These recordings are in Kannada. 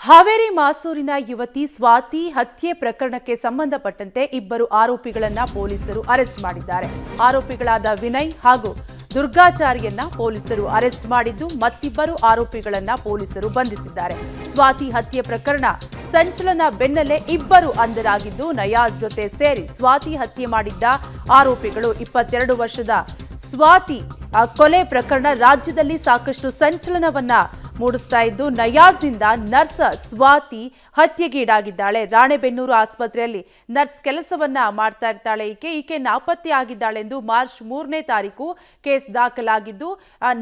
ಹಾವೇರಿ ಮಾಸೂರಿನ ಯುವತಿ ಸ್ವಾತಿ ಹತ್ಯೆ ಪ್ರಕರಣಕ್ಕೆ ಸಂಬಂಧಪಟ್ಟಂತೆ ಇಬ್ಬರು ಆರೋಪಿಗಳನ್ನ ಪೊಲೀಸರು ಅರೆಸ್ಟ್ ಮಾಡಿದ್ದಾರೆ. ಆರೋಪಿಗಳಾದ ವಿನಯ್ ಹಾಗೂ ದುರ್ಗಾಚಾರಿಯನ್ನ ಪೊಲೀಸರು ಅರೆಸ್ಟ್ ಮಾಡಿದ್ದು ಮತ್ತಿಬ್ಬರು ಆರೋಪಿಗಳನ್ನ ಪೊಲೀಸರು ಬಂಧಿಸಿದ್ದಾರೆ. ಸ್ವಾತಿ ಹತ್ಯೆ ಪ್ರಕರಣ ಸಂಚಲನ ಬೆನ್ನಲ್ಲೇ ಇಬ್ಬರು ಅಂಧರಾಗಿದ್ದು ನಯಾಜ್ ಜೊತೆ ಸೇರಿ ಸ್ವಾತಿ ಹತ್ಯೆ ಮಾಡಿದ್ದ ಆರೋಪಿಗಳು 22 ವರ್ಷದ ಸ್ವಾತಿ ಕೊಲೆ ಪ್ರಕರಣ ರಾಜ್ಯದಲ್ಲಿ ಸಾಕಷ್ಟು ಸಂಚಲನವನ್ನ ಮೂಡಿಸ್ತಾ ಇದ್ದು ನಯಾಜ್ನಿಂದ ನರ್ಸ್ ಸ್ವಾತಿ ಹತ್ಯೆಗೀಡಾಗಿದ್ದಾಳೆ. ರಾಣೆಬೆನ್ನೂರು ಆಸ್ಪತ್ರೆಯಲ್ಲಿ ನರ್ಸ್ ಕೆಲಸವನ್ನ ಮಾಡ್ತಾ ಇರ್ತಾಳೆ. ಈಕೆ ನಾಪತ್ತೆ ಆಗಿದ್ದಾಳೆಂದು ಮಾರ್ಚ್ 3ನೇ ತಾರೀಕು ಕೇಸ್ ದಾಖಲಾಗಿದ್ದು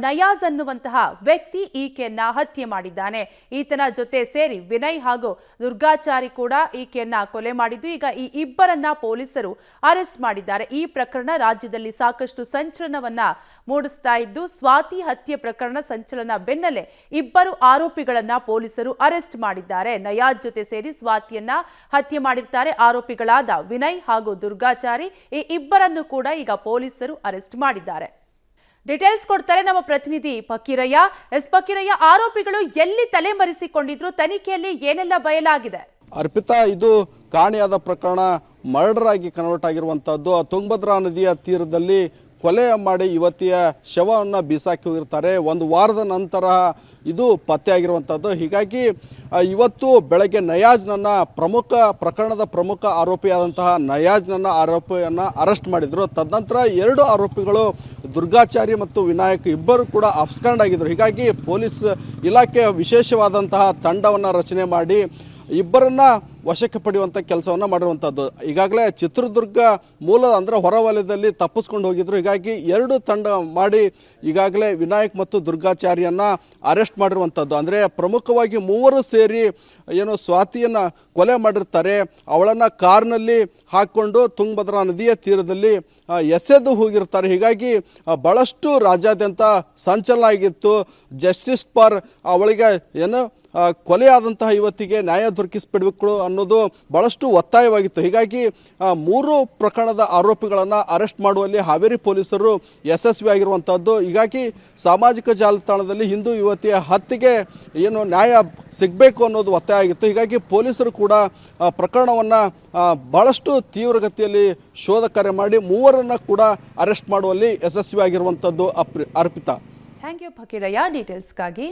ನಯಾಜ್ ಅನ್ನುವಂತಹ ವ್ಯಕ್ತಿ ಈಕೆಯನ್ನ ಹತ್ಯೆ ಮಾಡಿದ್ದಾನೆ. ಈತನ ಜೊತೆ ಸೇರಿ ವಿನಯ್ ಹಾಗೂ ದುರ್ಗಾಚಾರಿ ಕೂಡ ಈಕೆಯನ್ನ ಕೊಲೆ ಮಾಡಿದ್ದು ಈಗ ಈ ಇಬ್ಬರನ್ನ ಪೊಲೀಸರು ಅರೆಸ್ಟ್ ಮಾಡಿದ್ದಾರೆ. ಈ ಪ್ರಕರಣ ರಾಜ್ಯದಲ್ಲಿ ಸಾಕಷ್ಟು ಸಂಚಲನವನ್ನ ಮೂಡಿಸ್ತಾ ಇದ್ದು ಸ್ವಾತಿ ಹತ್ಯೆ ಪ್ರಕರಣ ಸಂಚಲನ ಬೆನ್ನಲ್ಲೇ ಇಬ್ಬರು ಆರೋಪಿಗಳನ್ನ ಪೊಲೀಸರು ಅರೆಸ್ಟ್ ಮಾಡಿದ್ದಾರೆ. ನಯಾಜ್ ಜೊತೆ ಸೇರಿ ಸ್ವಾತಿಯನ್ನ ಹತ್ಯೆ ಮಾಡಿರ್ತಾರೆ. ಆರೋಪಿಗಳಾದ ವಿನಯ್ ಹಾಗೂ ದುರ್ಗಾಚಾರಿ ಈ ಇಬ್ಬರನ್ನು ಕೂಡ ಈಗ ಪೊಲೀಸರು ಅರೆಸ್ಟ್ ಮಾಡಿದ್ದಾರೆ. ಡೀಟೇಲ್ಸ್ ಕೊಡ್ತಾರೆ ನಮ್ಮ ಪ್ರತಿನಿಧಿ ಫಕೀರಯ್ಯ. ಫಕೀರಯ್ಯ, ಆರೋಪಿಗಳು ಎಲ್ಲಿ ತಲೆಮರೆಸಿಕೊಂಡಿದ್ರು, ತನಿಖೆಯಲ್ಲಿ ಏನೆಲ್ಲ ಬಯಲಾಗಿದೆ? ಅರ್ಪಿತಾ, ಇದು ಕಾಣೆಯಾದ ಪ್ರಕರಣ ಮರ್ಡರ್ ಆಗಿ ಕನ್ವರ್ಟ್ ಆಗಿರುವಂತಹದ್ದು. ತುಂಗಭದ್ರಾ ನದಿಯ ತೀರದಲ್ಲಿ ಕೊಲೆ ಮಾಡಿ ಯುವತಿಯ ಶವವನ್ನು ಬೀಸಾಕಿ ಹೋಗಿರ್ತಾರೆ. ಒಂದು ವಾರದ ನಂತರ ಇದು ಪತ್ತೆಯಾಗಿರುವಂಥದ್ದು. ಹೀಗಾಗಿ ಇವತ್ತು ಬೆಳಗ್ಗೆ ನಯಾಜ್ನನ್ನ ಪ್ರಕರಣದ ಪ್ರಮುಖ ಆರೋಪಿಯಾದಂತಹ ಆರೋಪಿಯನ್ನು ಅರೆಸ್ಟ್ ಮಾಡಿದರು. ತದನಂತರ 2 ಆರೋಪಿಗಳು ದುರ್ಗಾಚಾರಿ ಮತ್ತು ವಿನಾಯಕ್ ಇಬ್ಬರು ಕೂಡ ಅಬ್ಸ್ಕಾಂಡ್ ಆಗಿದ್ದರು. ಹೀಗಾಗಿ ಪೊಲೀಸ್ ಇಲಾಖೆ ವಿಶೇಷವಾದಂತಹ ತಂಡವನ್ನು ರಚನೆ ಮಾಡಿ ಇಬ್ಬರನ್ನ ವಶಕ್ಕೆ ಪಡೆಯುವಂಥ ಕೆಲಸವನ್ನು ಮಾಡಿರುವಂಥದ್ದು. ಈಗಾಗಲೇ ಚಿತ್ರದುರ್ಗ ಮೂಲದ ಅಂದರೆ ಹೊರವಲಯದಲ್ಲಿ ತಪ್ಪಿಸ್ಕೊಂಡು ಹೋಗಿದ್ರು. ಹೀಗಾಗಿ 2 ತಂಡ ಮಾಡಿ ಈಗಾಗಲೇ ವಿನಾಯಕ್ ಮತ್ತು ದುರ್ಗಾಚಾರಿಯನ್ನು ಅರೆಸ್ಟ್ ಮಾಡಿರುವಂಥದ್ದು. ಅಂದರೆ ಪ್ರಮುಖವಾಗಿ 3 ಸೇರಿ ಏನು ಸ್ವಾತಿಯನ್ನು ಕೊಲೆ ಮಾಡಿರ್ತಾರೆ. ಅವಳನ್ನು ಕಾರ್ನಲ್ಲಿ ಹಾಕ್ಕೊಂಡು ತುಂಗಭದ್ರಾ ನದಿಯ ತೀರದಲ್ಲಿ ಎಸೆದು ಹೋಗಿರ್ತಾರೆ. ಹೀಗಾಗಿ ಭಾಳಷ್ಟು ರಾಜ್ಯಾದ್ಯಂತ ಸಂಚಲನ ಆಗಿತ್ತು. ಜಸ್ಟಿಸ್ ಫಾರ್ ಅವಳಿಗೆ ಏನು ಕೊಲೆಯಾದಂತಹ ಯುವತಿಗೆ ನ್ಯಾಯ ದೊರಕಿಸಿಬಿಡಬೇಕು ಅನ್ನೋದು ಭಾಳಷ್ಟು ಒತ್ತಾಯವಾಗಿತ್ತು. ಹೀಗಾಗಿ 3 ಪ್ರಕರಣದ ಆರೋಪಿಗಳನ್ನು ಅರೆಸ್ಟ್ ಮಾಡುವಲ್ಲಿ ಹಾವೇರಿ ಪೊಲೀಸರು ಯಶಸ್ವಿಯಾಗಿರುವಂಥದ್ದು. ಹೀಗಾಗಿ ಸಾಮಾಜಿಕ ಜಾಲತಾಣದಲ್ಲಿ ಹಿಂದೂ ಯುವತಿಯ ಹತ್ಯೆಗೆ ಏನು ನ್ಯಾಯ ಸಿಗಬೇಕು ಅನ್ನೋದು ಒತ್ತಾಯ ಆಗಿತ್ತು. ಹೀಗಾಗಿ ಪೊಲೀಸರು ಕೂಡ ಪ್ರಕರಣವನ್ನು ಭಾಳಷ್ಟು ತೀವ್ರಗತಿಯಲ್ಲಿ ಶೋಧ ಕಾರ್ಯ ಮಾಡಿ 3ರನ್ನು ಕೂಡ ಅರೆಸ್ಟ್ ಮಾಡುವಲ್ಲಿ ಯಶಸ್ವಿಯಾಗಿರುವಂಥದ್ದು. Arpita, thank you Fakirayya ಡೀಟೇಲ್ಸ್ಗಾಗಿ.